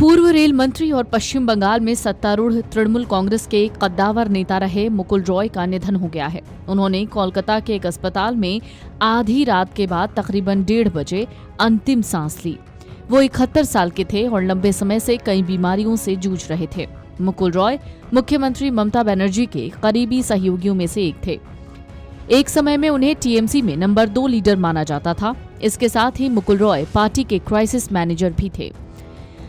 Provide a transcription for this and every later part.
पूर्व रेल मंत्री और पश्चिम बंगाल में सत्तारूढ़ तृणमूल कांग्रेस के कद्दावर नेता रहे मुकुल रॉय का निधन हो गया है। उन्होंने कोलकाता के एक अस्पताल में आधी रात के बाद तकरीबन 1:30 बजे अंतिम सांस ली। वो 71 साल के थे और लंबे समय से कई बीमारियों से जूझ रहे थे। मुकुल रॉय मुख्यमंत्री ममता बनर्जी के करीबी सहयोगियों में से एक थे। एक समय में उन्हें टीएमसी में नंबर 2 लीडर माना जाता था। इसके साथ ही मुकुल रॉय पार्टी के क्राइसिस मैनेजर भी थे।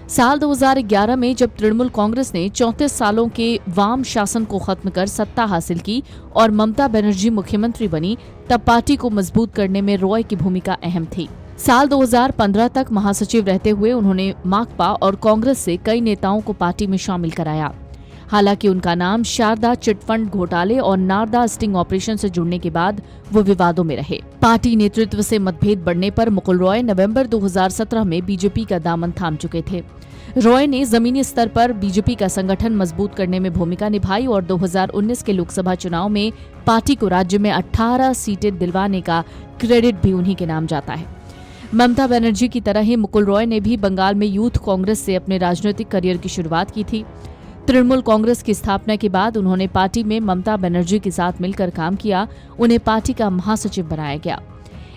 साल 2011 में जब तृणमूल कांग्रेस ने 34 सालों के वाम शासन को खत्म कर सत्ता हासिल की और ममता बनर्जी मुख्यमंत्री बनी, तब पार्टी को मजबूत करने में रॉय की भूमिका अहम थी। साल 2015 तक महासचिव रहते हुए उन्होंने माकपा और कांग्रेस से कई नेताओं को पार्टी में शामिल कराया। हालांकि उनका नाम शारदा चिटफंड घोटाले और नारदा स्टिंग ऑपरेशन से जुड़ने के बाद वो विवादों में रहे। पार्टी नेतृत्व से मतभेद बढ़ने पर मुकुल रॉय नवंबर 2017 में बीजेपी का दामन थाम चुके थे। रॉय ने जमीनी स्तर पर बीजेपी का संगठन मजबूत करने में भूमिका निभाई और 2019 के लोकसभा चुनाव में पार्टी को राज्य में 18 सीटें दिलवाने का क्रेडिट भी उन्हीं के नाम जाता है। ममता बनर्जी की तरह ही मुकुल रॉय ने भी बंगाल में यूथ कांग्रेस से अपने राजनीतिक करियर की शुरुआत की थी। तृणमूल कांग्रेस की स्थापना के बाद उन्होंने पार्टी में ममता बनर्जी के साथ मिलकर काम किया। उन्हें पार्टी का महासचिव बनाया गया।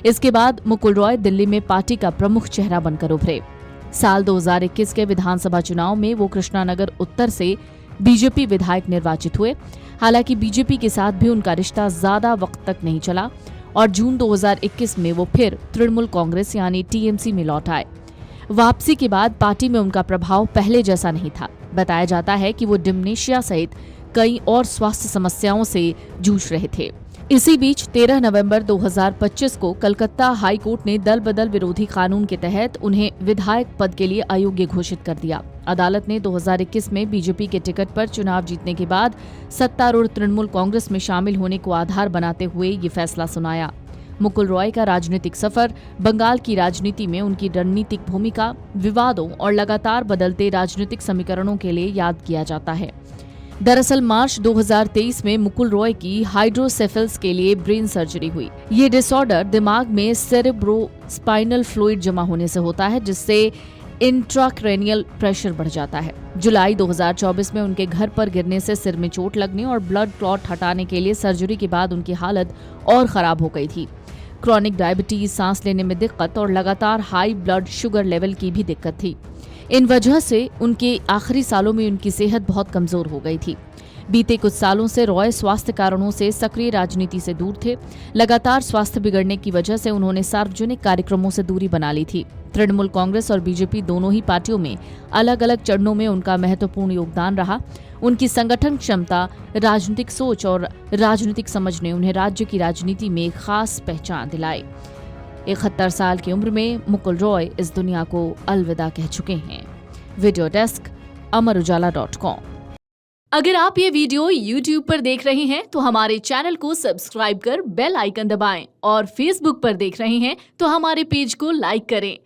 इसके बाद मुकुल रॉय दिल्ली में पार्टी का प्रमुख चेहरा बनकर उभरे। साल 2021 के विधानसभा चुनाव में वो कृष्णानगर उत्तर से बीजेपी विधायक निर्वाचित हुए। हालांकि बीजेपी के साथ भी उनका रिश्ता ज्यादा वक्त तक नहीं चला और जून 2021 में वो फिर तृणमूल कांग्रेस यानी टीएमसी में लौट आए। वापसी के बाद पार्टी में उनका प्रभाव पहले जैसा नहीं था। बताया जाता है कि वो डिमेंशिया सहित कई और स्वास्थ्य समस्याओं से जूझ रहे थे। इसी बीच 13 नवंबर 2025 को कलकत्ता हाई कोर्ट ने दल बदल विरोधी कानून के तहत उन्हें विधायक पद के लिए अयोग्य घोषित कर दिया। अदालत ने 2021 में बीजेपी के टिकट पर चुनाव जीतने के बाद सत्तारूढ़ तृणमूल कांग्रेस में शामिल होने को आधार बनाते हुए ये फैसला सुनाया। मुकुल रॉय का राजनीतिक सफर, बंगाल की राजनीति में उनकी रणनीतिक भूमिका, विवादों और लगातार बदलते राजनीतिक समीकरणों के लिए याद किया जाता है। दरअसल मार्च 2023 में मुकुल रॉय की हाइड्रोसेफल्स के लिए ब्रेन सर्जरी हुई। ये डिसऑर्डर दिमाग में सेरेब्रोस्पाइनल फ्लूइड जमा होने से होता है, जिससे इंट्राक्रेनियल प्रेशर बढ़ जाता है। जुलाई 2024 में उनके घर पर गिरने से सिर में चोट लगने और ब्लड क्लॉट हटाने के लिए सर्जरी के बाद उनकी हालत और खराब हो गई थी। क्रॉनिक डायबिटीज, सांस लेने में दिक्कत और लगातार हाई ब्लड शुगर लेवल की भी दिक्कत थी। इन वजह से उनके आखिरी सालों में उनकी सेहत बहुत कमजोर हो गई थी। बीते कुछ सालों से रॉय स्वास्थ्य कारणों से सक्रिय राजनीति से दूर थे। लगातार स्वास्थ्य बिगड़ने की वजह से उन्होंने सार्वजनिक कार्यक्रमों से दूरी बना ली थी। तृणमूल कांग्रेस और बीजेपी दोनों ही पार्टियों में अलग अलग चरणों में उनका महत्वपूर्ण योगदान रहा। उनकी संगठन क्षमता, राजनीतिक सोच और राजनीतिक समझ ने उन्हें राज्य की राजनीति में एक खास पहचान दिलाई। 71 साल की उम्र में मुकुल रॉय इस दुनिया को अलविदा कह चुके हैं। Video desk amarujala.com। अगर आप ये वीडियो YouTube पर देख रहे हैं तो हमारे चैनल को सब्सक्राइब कर बेल आइकन दबाएं और Facebook पर देख रहे हैं तो हमारे पेज को लाइक करें।